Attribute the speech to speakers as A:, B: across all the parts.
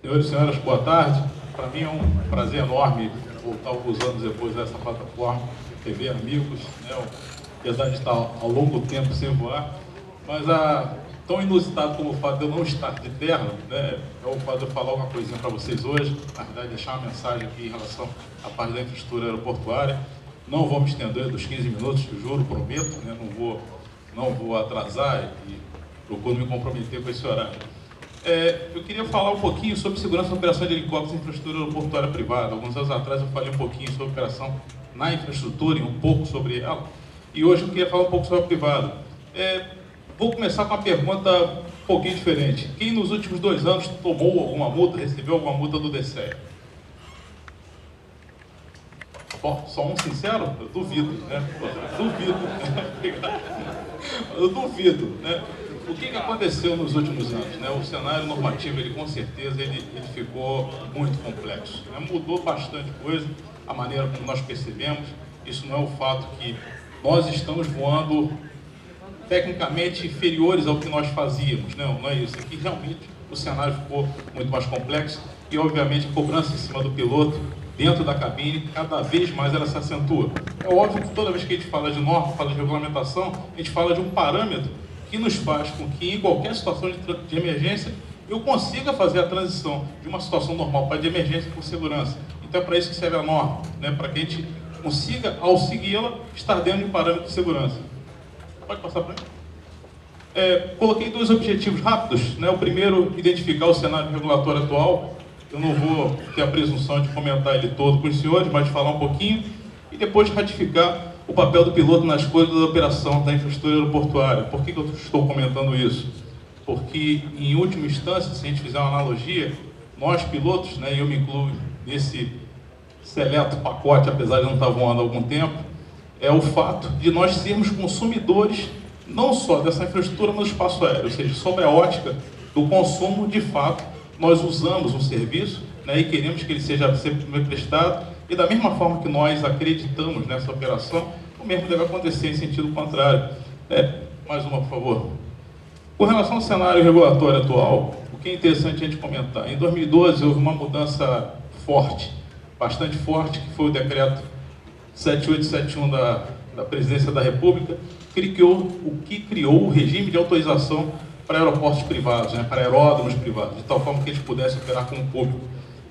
A: Senhores e senhoras, boa tarde. Para mim é um prazer enorme voltar alguns anos depois a essa plataforma, TV Amigos, né? Apesar de estar ao longo tempo sem voar, mas tão inusitado como o fato de eu não estar de terra, né, é o fato de eu falar uma coisinha para vocês hoje, na verdade deixar uma mensagem aqui em relação à parte da infraestrutura aeroportuária. Não vou me estender dos 15 minutos, juro, prometo, né, não vou atrasar e procuro me comprometer com esse horário. Eu queria falar um pouquinho sobre segurança e operação de helicópteros em infraestrutura aeroportuária privada. Alguns anos atrás eu falei um pouquinho sobre operação na infraestrutura e um pouco sobre ela. E hoje eu queria falar um pouco sobre a privada. Vou começar com uma pergunta um pouquinho diferente. Quem nos últimos 2 anos tomou alguma multa, recebeu alguma multa do DSEA? Bom, só um sincero? Eu duvido, né? Eu duvido, né? O que aconteceu nos últimos anos, né? O cenário normativo, ele com certeza, ele ficou muito complexo, né? Mudou bastante coisa, a maneira como nós percebemos. Isso não é o fato que nós estamos voando tecnicamente inferiores ao que nós fazíamos, não é isso. Aqui realmente o cenário ficou muito mais complexo e, obviamente, a cobrança em cima do piloto, dentro da cabine, cada vez mais ela se acentua. É óbvio que toda vez que a gente fala de norma, fala de regulamentação, a gente fala de um parâmetro que nos faz com que, em qualquer situação de emergência, eu consiga fazer a transição de uma situação normal para de emergência com segurança. Então é para isso que serve a norma, né? Para que a gente consiga, ao segui-la, estar dentro de um parâmetro de segurança. Pode passar para mim? Coloquei 2 objetivos rápidos, né? O primeiro, identificar o cenário regulatório atual. Eu não vou ter a presunção de comentar ele todo com os senhores, mas de falar um pouquinho. E depois ratificar o papel do piloto na escolha da operação da infraestrutura aeroportuária. Por que eu estou comentando isso? Porque, em última instância, se a gente fizer uma analogia, nós pilotos, né, e eu me incluo nesse seleto pacote, apesar de não estar voando há algum tempo, é o fato de nós sermos consumidores não só dessa infraestrutura no espaço aéreo, ou seja, sobre a ótica do consumo, de fato, nós usamos um serviço, né, e queremos que ele seja sempre prestado, e da mesma forma que nós acreditamos nessa operação, o mesmo deve acontecer em sentido contrário. Mais uma, por favor. Com relação ao cenário regulatório atual, o que é interessante a gente comentar, em 2012 houve uma mudança forte, bastante forte, que foi o decreto 7871 da Presidência da República, que criou o regime de autorização para aeroportos privados, né, para aeródromos privados, de tal forma que eles pudessem operar com o público.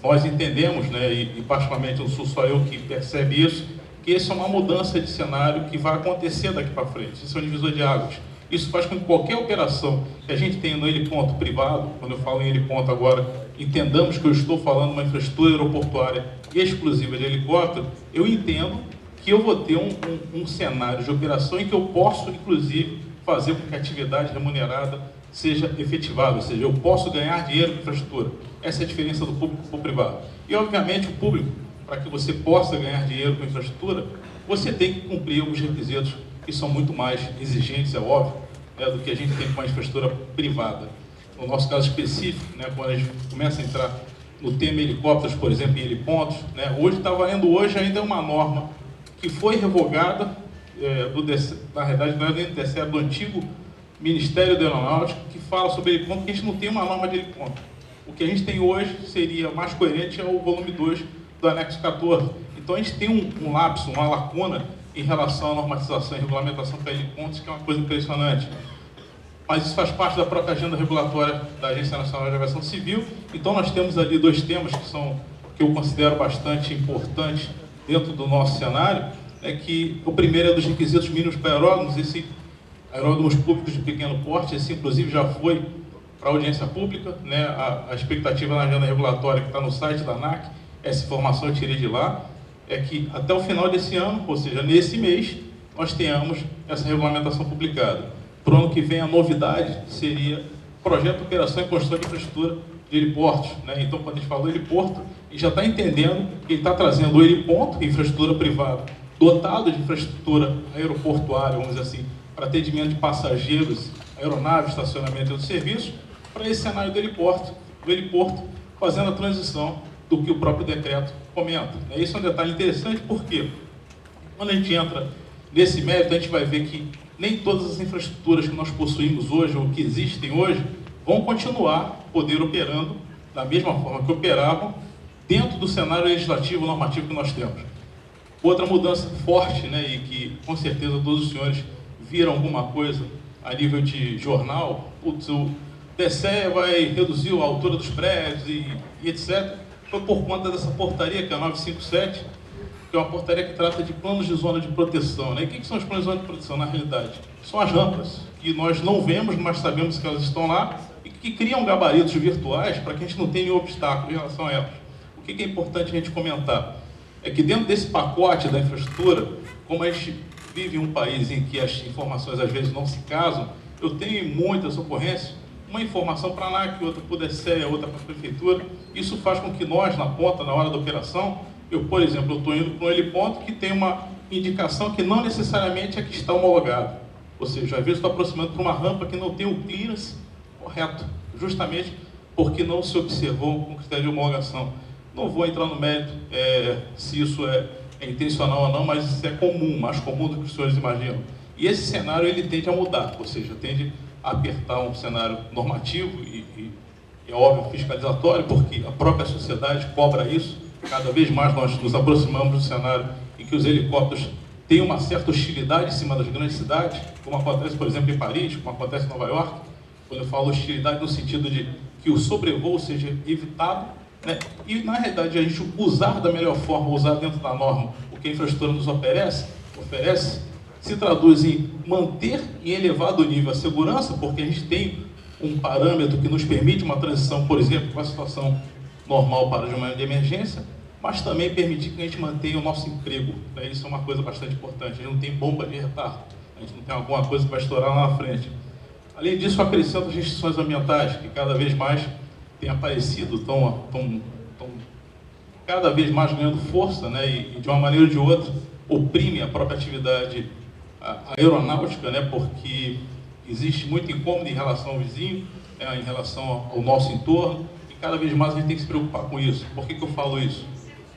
A: Nós entendemos, né, e particularmente não sou só eu que percebe isso, que isso é uma mudança de cenário que vai acontecer daqui para frente. Isso é um divisor de águas. Isso faz com que qualquer operação que a gente tenha no heliponto privado, quando eu falo em heliponto agora, entendamos que eu estou falando de uma infraestrutura aeroportuária exclusiva de helicóptero, eu entendo que eu vou ter um cenário de operação em que eu posso, inclusive, fazer com que a atividade remunerada seja efetivada, ou seja, eu posso ganhar dinheiro com infraestrutura. Essa é a diferença do público para o privado. E, obviamente, o público, para que você possa ganhar dinheiro com infraestrutura, você tem que cumprir alguns requisitos que são muito mais exigentes, é óbvio, né, do que a gente tem com a infraestrutura privada. No nosso caso específico, né, quando a gente começa a entrar no tema helicópteros, por exemplo, em helipontos, né, hoje está valendo ainda uma norma que foi revogada, na realidade não é do DSEA, do antigo Ministério da Aeronáutica, que fala sobre heliponto, que a gente não tem uma norma de heliponto. O que a gente tem hoje seria mais coerente ao volume 2 do anexo 14. Então a gente tem um lapso, uma lacuna em relação à normatização e regulamentação para helipontos, que é uma coisa impressionante. Mas isso faz parte da própria agenda regulatória da Agência Nacional de Aviação Civil. Então nós temos ali 2 temas que eu considero bastante importantes dentro do nosso cenário, que o primeiro é dos requisitos mínimos para aeródromos, aeródromos públicos de pequeno porte, esse inclusive já foi para a audiência pública, né? A expectativa na agenda regulatória que está no site da ANAC, essa informação eu tirei de lá, é que até o final desse ano, ou seja, nesse mês, nós tenhamos essa regulamentação publicada. Para o ano que vem, a novidade seria projeto de operação e construção de infraestrutura de heliportos, né? Então, quando a gente fala do heliporto, a gente já está entendendo que ele está trazendo o heliponto, infraestrutura privada, dotado de infraestrutura aeroportuária, vamos dizer assim, para atendimento de passageiros, aeronaves, estacionamento e outros serviços, para esse cenário do heliporto, fazendo a transição do que o próprio decreto comenta. Isso é um detalhe interessante, porque quando a gente entra nesse mérito, a gente vai ver que nem todas as infraestruturas que nós possuímos hoje, ou que existem hoje, vão continuar poder operando da mesma forma que operavam dentro do cenário legislativo normativo que nós temos. Outra mudança forte, né, e que com certeza todos os senhores viram alguma coisa a nível de jornal, o TCE vai reduzir a altura dos prédios e etc., foi por conta dessa portaria, que é a 957, que é uma portaria que trata de planos de zona de proteção, né? E o que são os planos de zona de proteção, na realidade? São as rampas, que nós não vemos, mas sabemos que elas estão lá, e que criam gabaritos virtuais para que a gente não tenha nenhum obstáculo em relação a elas. O que é importante a gente comentar? É que dentro desse pacote da infraestrutura, como a gente vive em um país em que as informações às vezes não se casam, eu tenho muitas ocorrências, uma informação para a ANAC, outra para o DCE, outra para a prefeitura. Isso faz com que nós, na ponta, na hora da operação, por exemplo, eu estou indo para um heliponto que tem uma indicação que não necessariamente é que está homologado. Ou seja, às vezes estou aproximando para uma rampa que não tem o clearance correto, justamente porque não se observou com critério de homologação. Não vou entrar no mérito se isso é intencional ou não, mas isso é comum, mais comum do que os senhores imaginam. E esse cenário ele tende a mudar, ou seja, tende a apertar um cenário normativo e é óbvio fiscalizatório, porque a própria sociedade cobra isso. Cada vez mais nós nos aproximamos do cenário em que os helicópteros têm uma certa hostilidade em cima das grandes cidades, como acontece, por exemplo, em Paris, como acontece em Nova York, quando eu falo hostilidade no sentido de que o sobrevoo seja evitado, né? E, na realidade, a gente usar da melhor forma, usar dentro da norma o que a infraestrutura nos oferece, se traduz em manter em elevado nível a segurança, porque a gente tem um parâmetro que nos permite uma transição, por exemplo, para a situação normal para de uma de emergência, mas também permitir que a gente mantenha o nosso emprego. Né? Isso é uma coisa bastante importante. A gente não tem bomba de retardo, a gente não tem alguma coisa que vai estourar lá na frente. Além disso, acrescenta as restrições ambientais, que cada vez mais têm aparecido, estão cada vez mais ganhando força, né? E de uma maneira ou de outra oprime a própria atividade aeronáutica, né? Porque existe muito incômodo em relação ao vizinho, em relação ao nosso entorno, e cada vez mais a gente tem que se preocupar com isso. Por que eu falo isso?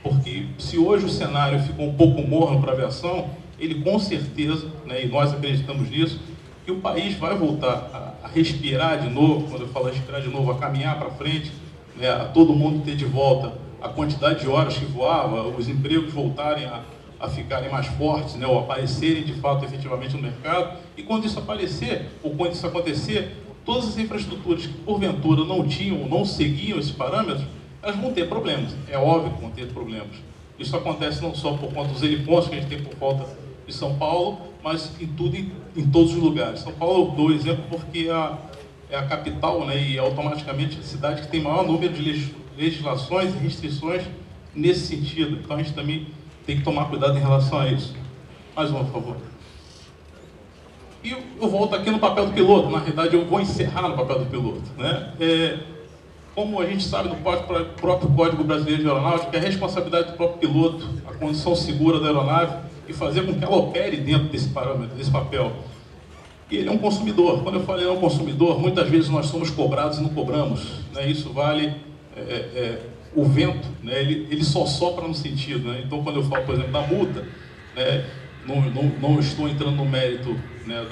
A: Porque se hoje o cenário ficou um pouco morno para a aviação, ele com certeza, né, e nós acreditamos nisso, que o país vai voltar a respirar de novo, quando eu falo respirar de novo, a caminhar para frente, né, a todo mundo ter de volta a quantidade de horas que voava, os empregos voltarem a ficarem mais fortes, né, ou aparecerem de fato efetivamente no mercado. E quando isso aparecer, ou quando isso acontecer, todas as infraestruturas que porventura não tinham ou não seguiam esses parâmetros, elas vão ter problemas. É óbvio que vão ter problemas. Isso acontece não só por conta dos helipontos que a gente tem por volta de São Paulo, mas em todos os lugares. São Paulo eu dou exemplo porque é a capital, né, e é automaticamente a cidade que tem maior número de legislações e restrições nesse sentido. Então a gente também tem que tomar cuidado em relação a isso. Mais uma, por favor. E eu volto aqui no papel do piloto. Na realidade, eu vou encerrar no papel do piloto, né? Como a gente sabe no próprio Código Brasileiro de Aeronáutica, é a responsabilidade do próprio piloto, a condição segura da aeronave e fazer com que ela opere dentro desse parâmetro, desse papel. E ele é um consumidor. Quando eu falo ele é um consumidor, muitas vezes nós somos cobrados e não cobramos, né? Isso vale o vento, né? Ele só sopra no sentido, né? Então, quando eu falo, por exemplo, da multa, né? Não estou entrando no mérito, né,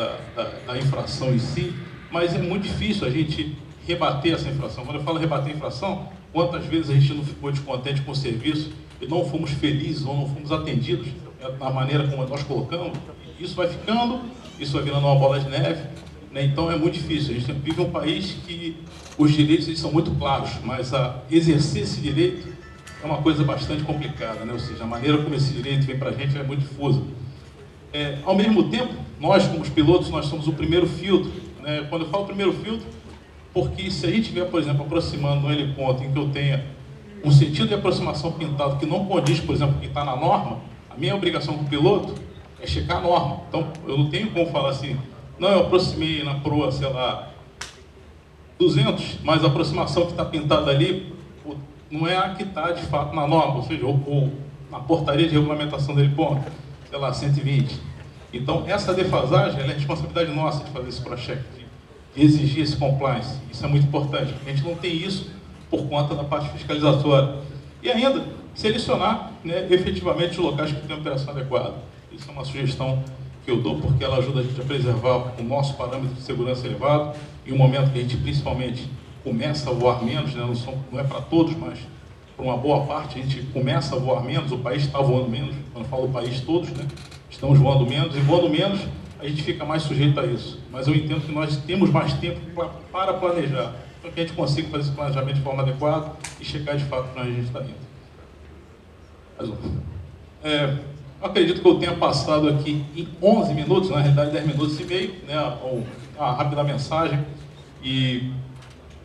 A: da infração em si, mas é muito difícil a gente rebater essa infração. Quando eu falo rebater a infração, quantas vezes a gente não ficou descontente com o serviço e não fomos felizes ou não fomos atendidos da maneira como nós colocamos? Isso vai ficando, isso vai virando uma bola de neve, né? Então é muito difícil. A gente vive um país que os direitos eles são muito claros, mas exercer esse direito é uma coisa bastante complicada, né? Ou seja, a maneira como esse direito vem para a gente é muito difusa. Ao mesmo tempo, nós como os pilotos, nós somos o primeiro filtro, né? Quando eu falo primeiro filtro, porque se a gente estiver, por exemplo, aproximando no heliponto em que eu tenha um sentido de aproximação pintado que não condiz, por exemplo, que está na norma, a minha obrigação como piloto é checar a norma. Então, eu não tenho como falar assim, não, eu aproximei na proa, sei lá, 200, mas a aproximação que está pintada ali não é a que está, de fato, na norma, ou seja, ou na portaria de regulamentação do heliponto, sei lá, 120. Então, essa defasagem, ela é responsabilidade nossa de fazer esse cross-check, de exigir esse compliance. Isso é muito importante, porque a gente não tem isso por conta da parte fiscalizatória. E ainda, selecionar, né, efetivamente os locais que têm operação adequada. Isso é uma sugestão que eu dou, porque ela ajuda a gente a preservar o nosso parâmetro de segurança elevado, em um momento que a gente principalmente começa a voar menos, né? Não é para todos, mas para uma boa parte a gente começa a voar menos, o país está voando menos, quando eu falo o país todos, né? Estamos voando menos, e voando menos a gente fica mais sujeito a isso. Mas eu entendo que nós temos mais tempo para planejar, para que a gente consiga fazer esse planejamento de forma adequada e chegar de fato para onde a gente está indo. Eu acredito que eu tenha passado aqui em 11 minutos, na realidade 10 minutos e meio, né, a rápida mensagem, e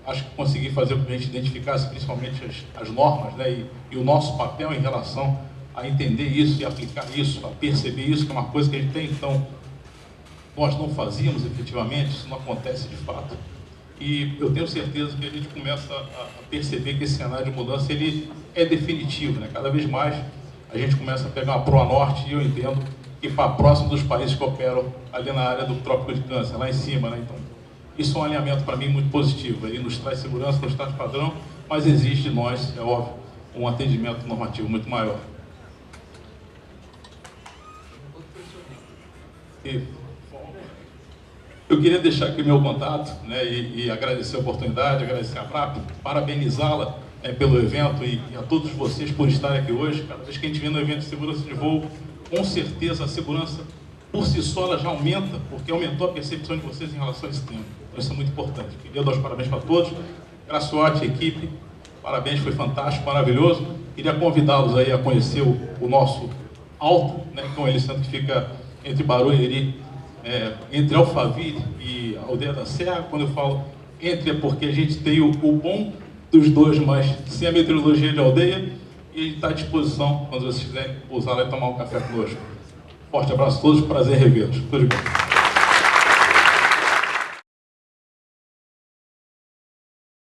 A: acho que consegui fazer com que a gente identificasse principalmente as normas, né, e o nosso papel em relação a entender isso e aplicar isso, a perceber isso, que é uma coisa que a gente tem, então, nós não fazíamos efetivamente, isso não acontece de fato. E eu tenho certeza que a gente começa a perceber que esse cenário de mudança ele é definitivo, né? Cada vez mais a gente começa a pegar uma proa norte, e eu entendo que para próximo dos países que operam ali na área do Trópico de Câncer, lá em cima, né? Então, isso é um alinhamento para mim muito positivo. Ele nos traz segurança, nos traz padrão, mas exige de nós, é óbvio, um atendimento normativo muito maior. Eu queria deixar aqui meu contato, né, e agradecer a oportunidade, agradecer a BRAP, parabenizá-la, né, pelo evento e a todos vocês por estarem aqui hoje. Cada vez que a gente vem no evento de segurança de voo, com certeza a segurança por si só ela já aumenta, porque aumentou a percepção de vocês em relação a esse tema. Então isso é muito importante. Queria dar os parabéns para todos. Graciotti, equipe, parabéns, foi fantástico, maravilhoso. Queria convidá-los aí a conhecer o nosso Alta, né, que é um helicentre que fica entre Barueri, entre Alphaville e Aldeia da Serra. Quando eu falo entre, é porque a gente tem o bom dos dois, mas sem a meteorologia de aldeia, e a gente está à disposição quando vocês quiserem pousar lá e tomar um café conosco. Forte abraço a todos, prazer revê-los. Tudo de bom.